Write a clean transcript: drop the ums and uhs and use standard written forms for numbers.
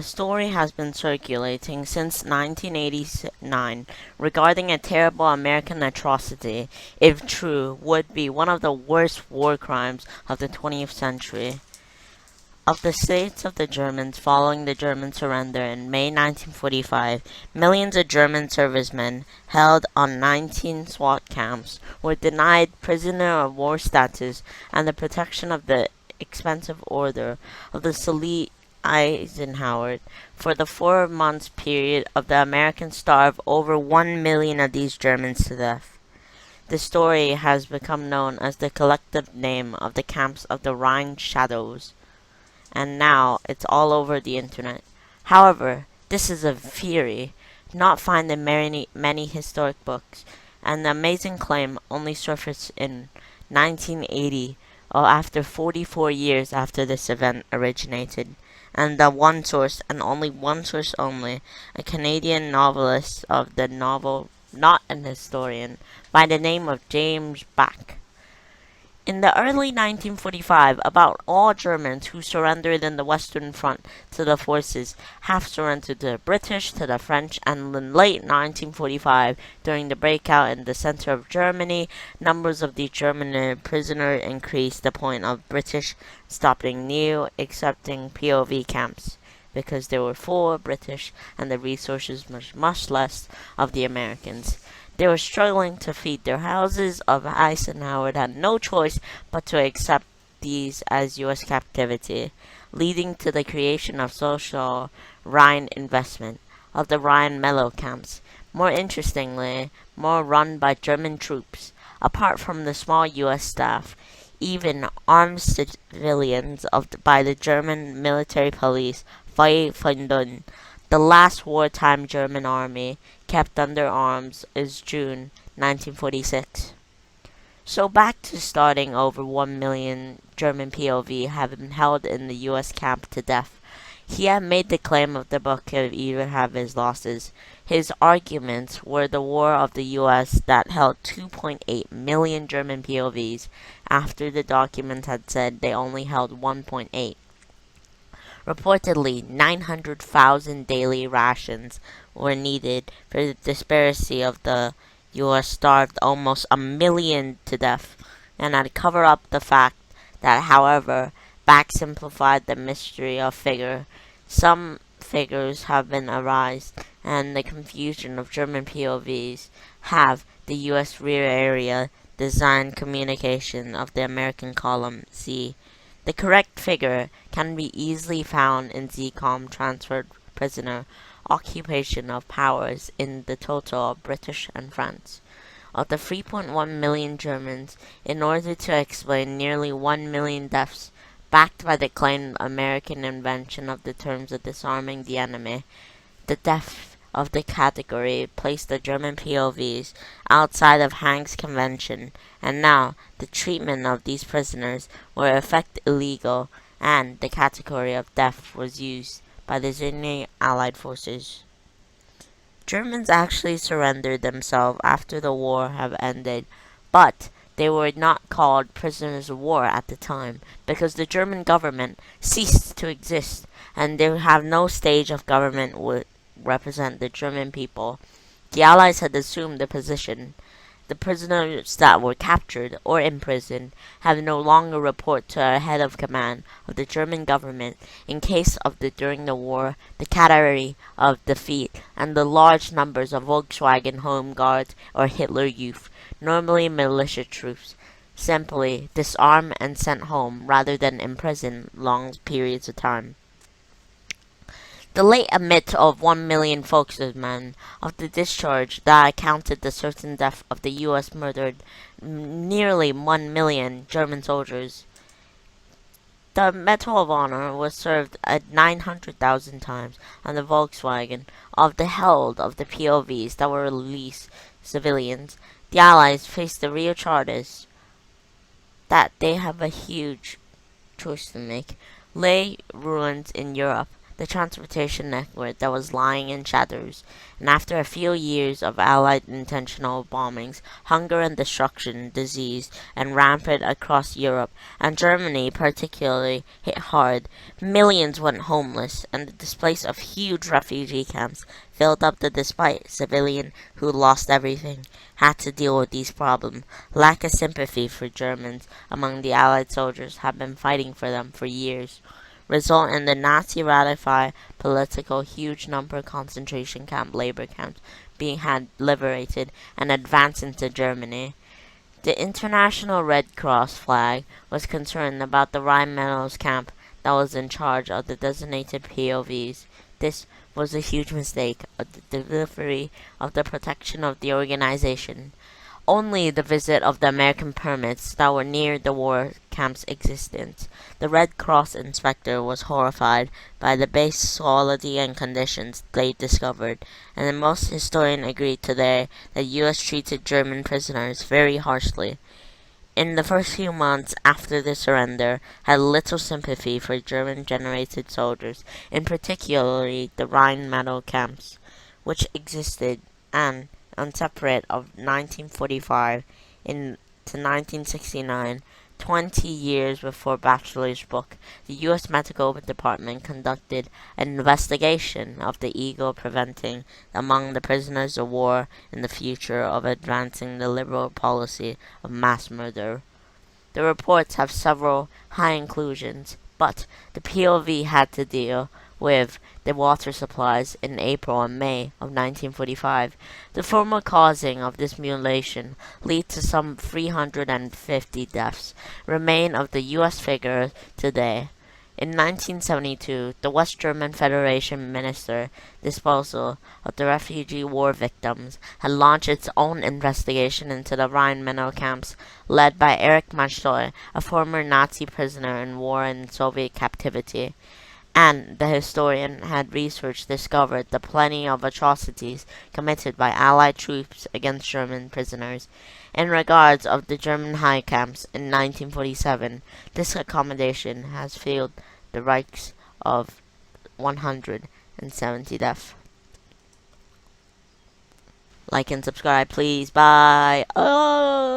story has been circulating since 1989 regarding a terrible American atrocity, if true, would be one of the worst war crimes of the 20th century. Of the states of the Germans following the German surrender in May 1945, millions of German servicemen held on 19 SWAT camps were denied prisoner of war status and the protection of the expensive order of the Salute Eisenhower. For the 4 months period of the Americans starved over 1 million of these Germans to death. The story has become known as the collective name of the camps of the Rhine Shadows, and now it's all over the internet. However, this is a theory, not found in many historic books, and the amazing claim only surfaced in 1980, or after 44 years after this event originated. And the one source, and only one source only, a Canadian novelist of the novel, not an historian, by the name of James Back. In the early 1945, about all Germans who surrendered in the Western Front to the forces half surrendered to the British, to the French, and in late 1945, during the breakout in the center of Germany, numbers of the German prisoners increased to the point of British stopping new, accepting POV camps, because they were full British and the resources much less of the Americans. They were struggling to feed their houses of Eisenhower had no choice but to accept these as U.S. captivity, leading to the creation of social Rhine investment of the Rhine Meadows camps. More interestingly, more run by German troops. Apart from the small U.S. staff, even armed civilians by the German military police, Freiwilligen, the last wartime German army kept under arms is June 1946. So back to starting, over 1 million German POV have been held in the U.S. camp to death. He had made the claim of the book of even have his losses. His arguments were the war of the U.S. that held 2.8 million German POVs after the document had said they only held 1.8. Reportedly, 900,000 daily rations were needed for the disparity of the U.S. starved almost a million to death, and I'd cover up the fact that, however, Back simplified the mystery of figure. Some figures have been erased, and the confusion of German POVs have the U.S. rear area design communication of the American column C. The correct figure can be easily found in ZCOM transferred prisoner occupation of powers in the total of British and France. Of the 3.1 million Germans, in order to explain nearly 1 million deaths, backed by the claimed American invention of the terms of disarming the enemy, the death of the category placed the German POVs outside of Hague's convention, and now the treatment of these prisoners were in effect illegal, and the category of death was used by the Zuni Allied forces. Germans actually surrendered themselves after the war had ended, but they were not called prisoners of war at the time, because the German government ceased to exist, and they have no stage of government would represent the German people. The Allies had assumed the position. The prisoners that were captured or imprisoned have no longer report to a head of command of the German government in case of during the war, the category of defeat, and the large numbers of Volkswagen Home Guards or Hitler Youth, normally militia troops, simply disarmed and sent home rather than imprisoned long periods of time. The late admit of 1 million folksmen of the discharge that accounted the certain death of the U.S. murdered nearly 1 million German soldiers. The Medal of Honor was served at 900,000 times on the Volkswagen of the held of the POVs that were released civilians. The Allies faced the real charges that they have a huge choice to make. Lay ruins in Europe the transportation network that was lying in shadows, and after a few years of Allied intentional bombings, hunger and destruction, disease, and rampant across Europe, and Germany particularly hit hard, millions went homeless, and the displaced of huge refugee camps filled up the despite civilian who lost everything had to deal with these problems. Lack of sympathy for Germans among the Allied soldiers had been fighting for them for years, result in the Nazi ratified political huge number of concentration camp labor camps being had liberated and advanced into Germany. The International Red Cross flag was concerned about the Rhine Meadows camp that was in charge of the designated POVs. This was a huge mistake of the delivery of the protection of the organization. Only the visit of the American permits that were near the war camp's existence. The Red Cross inspector was horrified by the base quality and conditions they discovered, and most historians agreed today that U.S. treated German prisoners very harshly. In the first few months after the surrender, had little sympathy for German-generated soldiers, in particularly the Rhine metal camps, which existed and separate of 1945 to 1969, 20 years before Batchelor's book, the U.S. Medical Department conducted an investigation of the Eagle preventing among the prisoners of war in the future of advancing the liberal policy of mass murder. The reports have several high inclusions, but the POV had to deal with the water supplies in April and May of 1945. The formal causing of this mutilation lead to some 350 deaths, remain of the U.S. figure today. In 1972, the West German Federation Minister Disposal of the Refugee War Victims had launched its own investigation into the Rhine mineral camps, led by Erich Manstoy, a former Nazi prisoner in war in Soviet captivity. And the historian had research discovered the plenty of atrocities committed by Allied troops against German prisoners. In regards of the German high camps in 1947, this accommodation has filled the Reichs of 170 deaths. Like and subscribe, please. Bye. Oh.